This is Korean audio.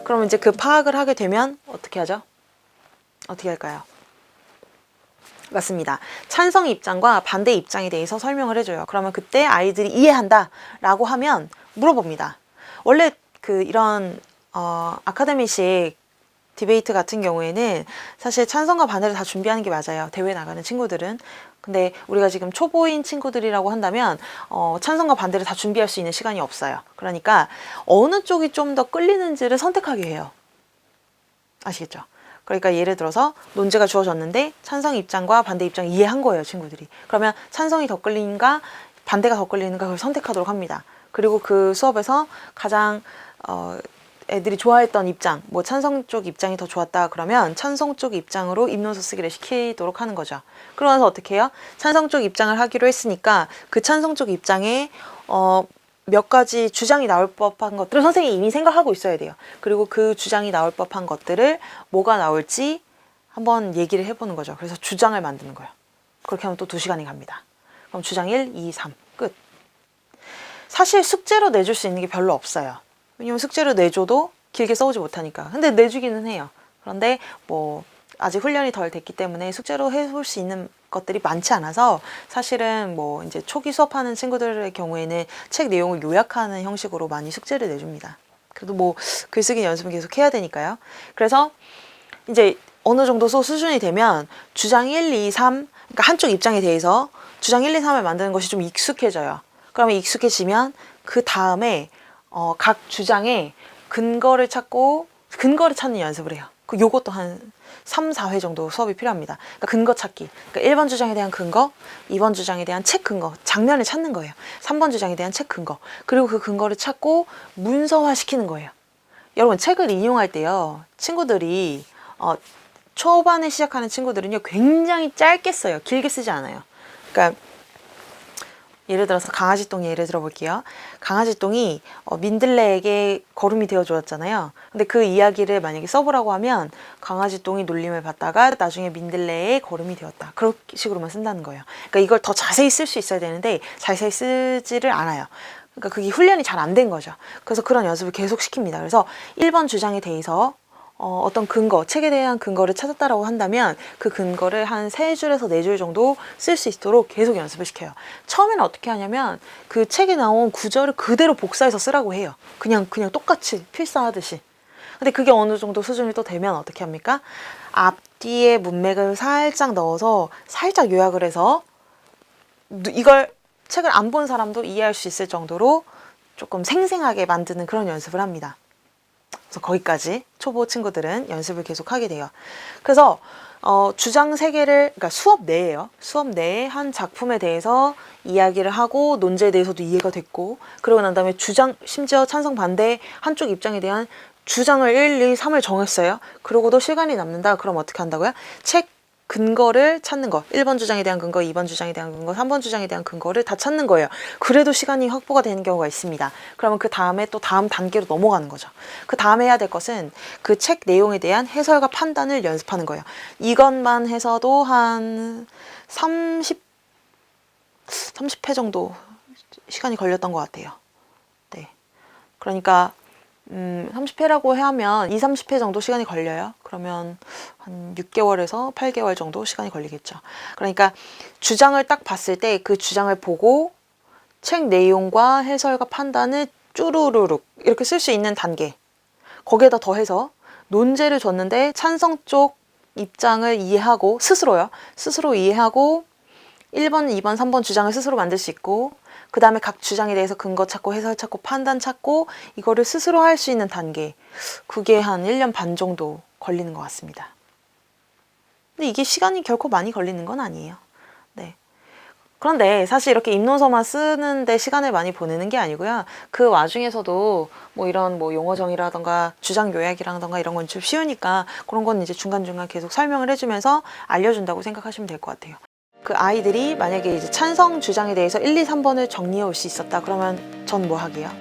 그럼 이제 그 파악을 하게 되면 어떻게 하죠? 어떻게 할까요? 맞습니다. 찬성 입장과 반대 입장에 대해서 설명을 해줘요. 그러면 그때 아이들이 이해한다 라고 하면 물어봅니다. 원래 이런 아카데미식 디베이트 같은 경우에는 사실 찬성과 반대를 다 준비하는 게 맞아요. 대회 나가는 친구들은. 근데 우리가 지금 초보인 친구들이라고 한다면 찬성과 반대를 다 준비할 수 있는 시간이 없어요. 그러니까 어느 쪽이 좀 더 끌리는지를 선택하게 해요. 아시겠죠? 그러니까 예를 들어서 논제가 주어졌는데 찬성 입장과 반대 입장 이해한 거예요, 친구들이. 그러면 찬성이 더 끌리는가 반대가 더 끌리는가 그걸 선택하도록 합니다. 그리고 그 수업에서 가장 애들이 좋아했던 입장, 뭐 찬성 쪽 입장이 더 좋았다 그러면 찬성 쪽 입장으로 입론서 쓰기를 시키도록 하는 거죠. 그러고 나서 어떻게 해요? 찬성 쪽 입장을 하기로 했으니까 그 찬성 쪽 입장에 몇 가지 주장이 나올 법한 것들을 선생님이 이미 생각하고 있어야 돼요. 그리고 그 주장이 나올 법한 것들을 뭐가 나올지 한번 얘기를 해보는 거죠. 그래서 주장을 만드는 거예요. 그렇게 하면 또 2시간이 갑니다. 그럼 주장 1, 2, 3 끝. 사실 숙제로 내줄 수 있는 게 별로 없어요. 왜냐면 숙제로 내줘도 길게 써오지 못하니까. 근데 내주기는 해요. 그런데 뭐 아직 훈련이 덜 됐기 때문에 숙제로 해볼 수 있는 것들이 많지 않아서 사실은 뭐 이제 초기 수업하는 친구들의 경우에는 책 내용을 요약하는 형식으로 많이 숙제를 내줍니다. 그래도 뭐 글쓰기 연습은 계속 해야 되니까요. 그래서 이제 어느 정도 수준이 되면 주장 1, 2, 3 그러니까 한쪽 입장에 대해서 주장 1, 2, 3을 만드는 것이 좀 익숙해져요. 그러면 익숙해지면 그 다음에 각 주장에 근거를 찾는 연습을 해요. 요것도 한 3, 4회 정도 수업이 필요합니다. 그러니까 근거 찾기. 그러니까 1번 주장에 대한 근거, 2번 주장에 대한 책 근거, 장면을 찾는 거예요. 3번 주장에 대한 책 근거. 그리고 그 근거를 찾고 문서화 시키는 거예요. 여러분 책을 인용할 때요. 친구들이 초반에 시작하는 친구들은요. 굉장히 짧게 써요. 길게 쓰지 않아요. 그러니까 예를 들어서 강아지똥 예를 들어볼게요. 강아지똥이 민들레에게 거름이 되어 주었잖아요. 근데 그 이야기를 만약에 써보라고 하면 강아지똥이 놀림을 받다가 나중에 민들레의 거름이 되었다. 그런 식으로만 쓴다는 거예요. 그러니까 이걸 더 자세히 쓸 수 있어야 되는데 자세히 쓰지를 않아요. 그러니까 그게 훈련이 잘 안 된 거죠. 그래서 그런 연습을 계속 시킵니다. 그래서 1번 주장에 대해서 어떤 근거, 책에 대한 근거를 찾았다라고 한다면 그 근거를 한 3줄에서 4줄 정도 쓸 수 있도록 계속 연습을 시켜요. 처음에는 어떻게 하냐면 그 책에 나온 구절을 그대로 복사해서 쓰라고 해요. 그냥 똑같이 필사하듯이. 근데 그게 어느 정도 수준이 또 되면 어떻게 합니까? 앞뒤에 문맥을 살짝 넣어서 살짝 요약을 해서 이걸 책을 안 본 사람도 이해할 수 있을 정도로 조금 생생하게 만드는 그런 연습을 합니다. 그래서 거기까지 초보 친구들은 연습을 계속 하게 돼요. 그래서 주장 3개를 그러니까 수업 내에요. 수업 내에 한 작품에 대해서 이야기를 하고 논제에 대해서도 이해가 됐고 그러고 난 다음에 주장 심지어 찬성 반대 한쪽 입장에 대한 주장을 1, 2, 3을 정했어요. 그러고도 시간이 남는다. 그럼 어떻게 한다고요? 책 근거를 찾는 거. 1번 주장에 대한 근거, 2번 주장에 대한 근거, 3번 주장에 대한 근거를 다 찾는 거예요. 그래도 시간이 확보가 되는 경우가 있습니다. 그러면 그 다음에 또 다음 단계로 넘어가는 거죠. 그 다음에 해야 될 것은 그 책 내용에 대한 해설과 판단을 연습하는 거예요. 이것만 해서도 한 30회 정도 시간이 걸렸던 것 같아요. 네. 그러니까 30회라고 하면 2, 30회 정도 시간이 걸려요. 그러면 한 6개월에서 8개월 정도 시간이 걸리겠죠. 그러니까 주장을 딱 봤을 때 그 주장을 보고 책 내용과 해설과 판단을 쭈루루룩 이렇게 쓸 수 있는 단계. 거기에다 더해서 논제를 줬는데 찬성 쪽 입장을 이해하고 스스로 이해하고 1번, 2번, 3번 주장을 스스로 만들 수 있고 그 다음에 각 주장에 대해서 근거 찾고 해설 찾고 판단 찾고 이거를 스스로 할 수 있는 단계 그게 한 1년 반 정도 걸리는 것 같습니다. 근데 이게 시간이 결코 많이 걸리는 건 아니에요. 네. 그런데 사실 이렇게 입론서만 쓰는데 시간을 많이 보내는 게 아니고요. 그 와중에서도 뭐 이런 뭐 용어 정의라던가 주장 요약이라던가 이런 건 좀 쉬우니까 그런 건 이제 중간중간 계속 설명을 해주면서 알려준다고 생각하시면 될 것 같아요. 그 아이들이 만약에 이제 찬성 주장에 대해서 1, 2, 3번을 정리해 올 수 있었다. 그러면 전 뭐 하게요?